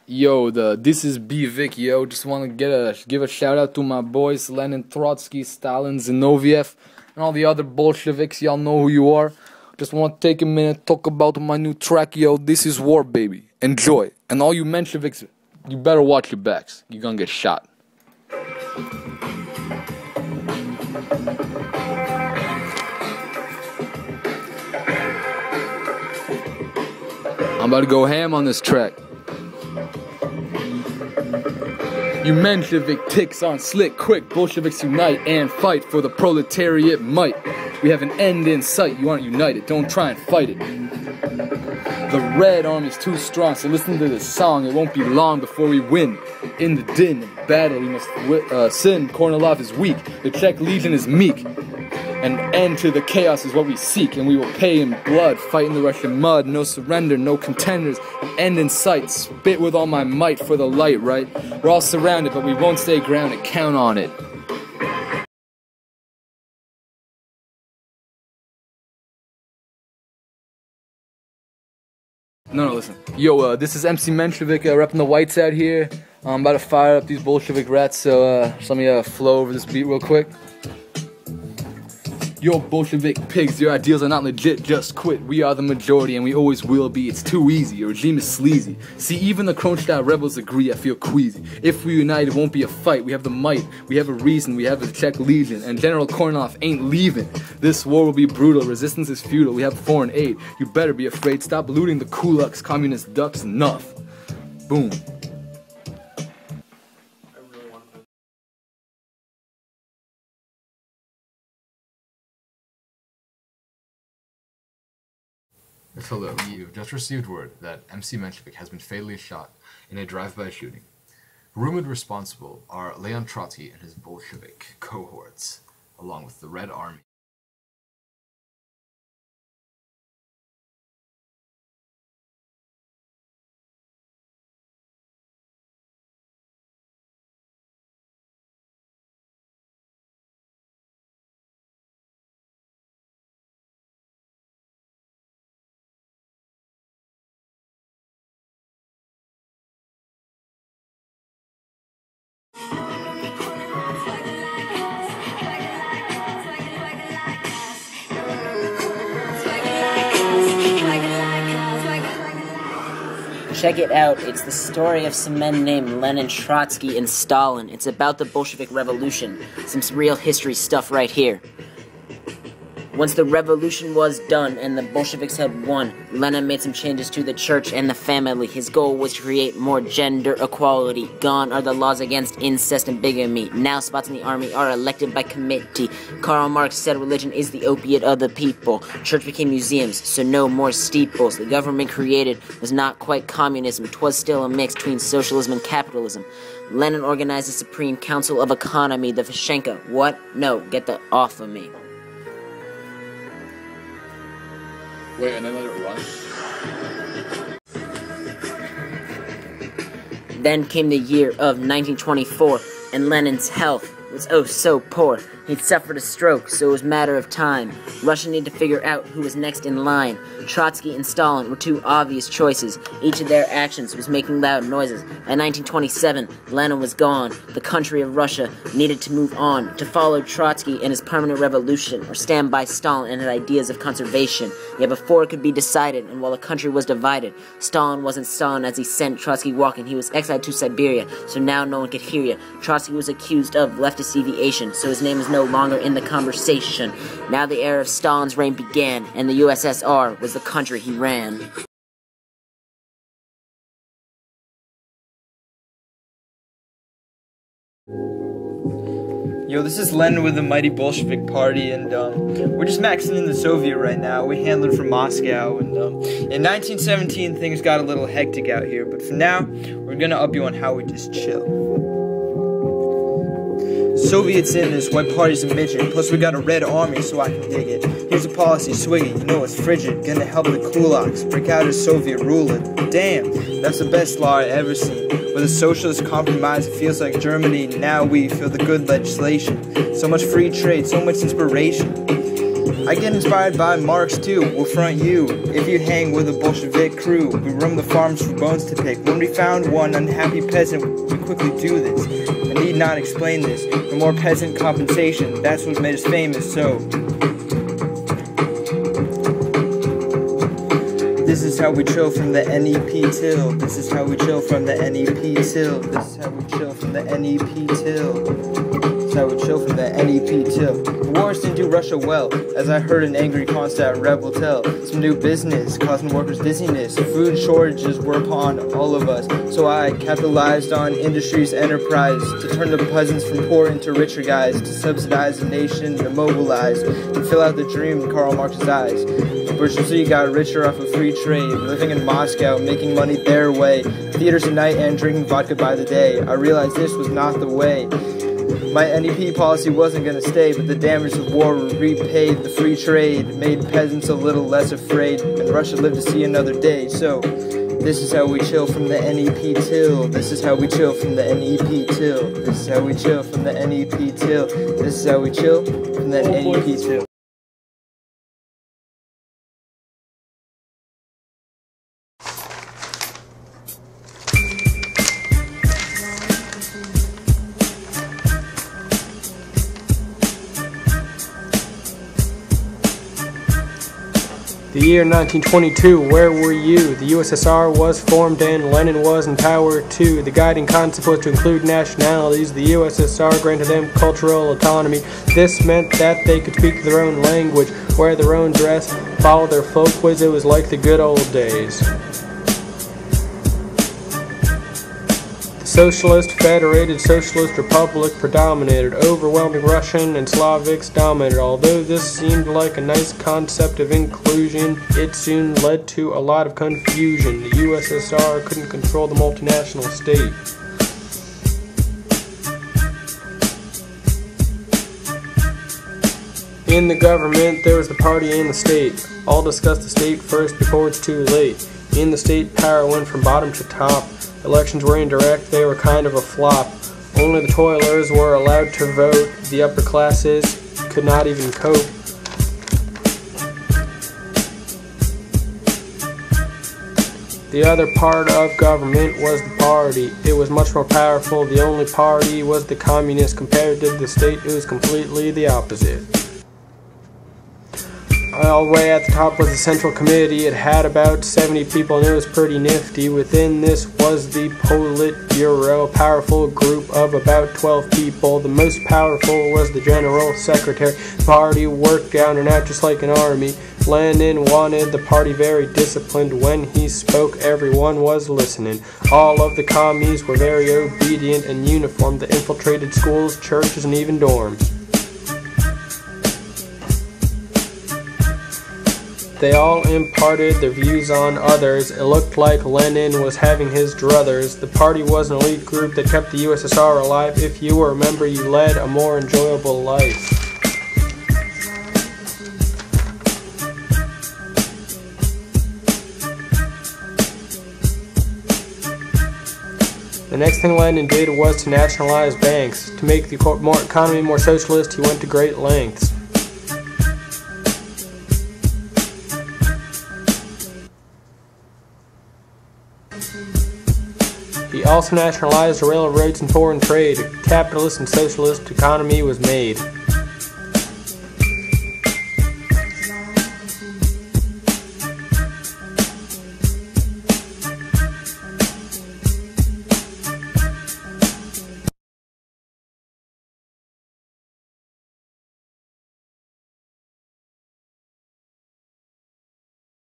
Yo, this is B Vic, yo. Just want to give a shout out to my boys Lenin, Trotsky, Stalin, Zinoviev, and all the other Bolsheviks. Y'all know who you are. Just want to take a minute, talk about my new track, yo. This is War, baby. Enjoy. And all you Mensheviks, you better watch your backs. You're gonna get shot. I'm about to go ham on this track. You Menshevik ticks aren't slick, quick. Bolsheviks unite and fight for the proletariat might. We have an end in sight, you aren't united, don't try and fight it. The Red Army's too strong, so listen to this song. It won't be long before we win. In the din of battle we must sin. Kornilov is weak, the Czech Legion is meek. An end to the chaos is what we seek, and we will pay in blood, fight in the Russian mud, no surrender, no contenders, an end in sight, spit with all my might for the light, right? We're all surrounded, but we won't stay grounded, count on it. No, listen. Yo, this is MC Menshevik, repping the whites out here. I'm about to fire up these Bolshevik rats, so just let me flow over this beat real quick. Yo, Bolshevik pigs, your ideals are not legit, just quit. We are the majority and we always will be. It's too easy, your regime is sleazy. See, even the Kronstadt rebels agree, I feel queasy. If we unite, it won't be a fight. We have the might, we have a reason, we have the Czech Legion, and General Kornilov ain't leaving. This war will be brutal, resistance is futile, we have foreign aid. You better be afraid, stop looting the kulaks, communist ducks, enough. Boom. Hello, you've just received word that MC Menshevik has been fatally shot in a drive-by shooting. Rumored responsible are Leon Trotsky and his Bolshevik cohorts, along with the Red Army. Check it out, it's the story of some men named Lenin, Trotsky, and Stalin. It's about the Bolshevik Revolution. Some real history stuff right here. Once the revolution was done and the Bolsheviks had won, Lenin made some changes to the church and the family. His goal was to create more gender equality. Gone are the laws against incest and bigamy. Now spots in the army are elected by committee. Karl Marx said religion is the opiate of the people. Church became museums, so no more steeples. The government created was not quite communism. 'Twas still a mix between socialism and capitalism. Lenin organized the Supreme Council of Economy, the Vyshenka. What? No, get the off of me. Wait, and then let it run? Then came the year of 1924, and Lenin's health was oh so poor. He'd suffered a stroke, so it was a matter of time. Russia needed to figure out who was next in line. Trotsky and Stalin were two obvious choices. Each of their actions was making loud noises. In 1927, Lenin was gone. The country of Russia needed to move on, to follow Trotsky and his permanent revolution, or stand by Stalin and his ideas of conservation. Yet before it could be decided, and while the country was divided, Stalin wasn't Stalin as he sent Trotsky walking. He was exiled to Siberia, so now no one could hear you. Trotsky was accused of leftist deviation, so his name is no longer in the conversation. Now the era of Stalin's reign began, and the USSR was the country he ran. Yo, this is Lenin with the Mighty Bolshevik Party, and we're just maxing in the Soviet right now. We handle it from Moscow, and in 1917 things got a little hectic out here, but for now, we're gonna up you on how we just chill. Soviets in this, white party's a midget, plus we got a red army so I can dig it. Here's a policy swiggy, you know it's frigid, gonna help the kulaks break out as Soviet ruler. Damn, that's the best law I ever seen. With a socialist compromise, it feels like Germany. Now we feel the good legislation. So much free trade, so much inspiration. I get inspired by Marx too, we'll front you if you hang with a Bolshevik crew. We roam the farms for bones to pick. When we found one unhappy peasant, we quickly do this. I need not explain this. For more peasant compensation, that's what made us famous, so. This is how we chill from the NEP till. This is how we chill from the NEP till. This is how we chill from the NEP till. This is how we chill from the NEP till. The wars didn't do Russia well, as I heard an angry Kronstadt rebel tell. Some new business, causing workers dizziness. Food shortages were upon all of us, so I capitalized on industry's enterprise to turn the peasants from poor into richer guys, to subsidize the nation, to mobilize, and fill out the dream in Karl Marx's eyes. The bourgeoisie got richer off of free trade, living in Moscow, making money their way, theaters at night and drinking vodka by the day. I realized this was not the way. My NEP policy wasn't going to stay, but the damage of war repaid. The free trade made peasants a little less afraid, and Russia lived to see another day. So, this is how we chill from the NEP till. This is how we chill from the NEP till. This is how we chill from the NEP till. This is how we chill from the NEP till. The year 1922, where were you? The USSR was formed and Lenin was in power too. The guiding concept was to include nationalities. The USSR granted them cultural autonomy. This meant that they could speak their own language, wear their own dress, follow their folk ways. It was like the good old days. Socialist, Federated Socialist Republic predominated. Overwhelming Russian and Slavics dominated. Although this seemed like a nice concept of inclusion, it soon led to a lot of confusion. The USSR couldn't control the multinational state. In the government, there was the party and the state. I'll discuss the state first before it's too late. In the state, power went from bottom to top. Elections were indirect, they were kind of a flop. Only the toilers were allowed to vote, the upper classes could not even cope. The other part of government was the party. It was much more powerful. The only party was the communist. Compared to the state, it was completely the opposite. All the way at the top was the Central Committee. It had about 70 people and it was pretty nifty. Within this was the Politburo, a powerful group of about 12 people. The most powerful was the General Secretary. The party worked down and out just like an army. Lenin wanted the party very disciplined. When he spoke, everyone was listening. All of the commies were very obedient and uniform. They infiltrated schools, churches, and even dorms. They all imparted their views on others. It looked like Lenin was having his druthers. The party was an elite group that kept the USSR alive. If you were a member, you led a more enjoyable life. The next thing Lenin did was to nationalize banks. To make the economy more socialist, he went to great lengths. He also nationalized the railroads and foreign trade. A capitalist and socialist economy was made.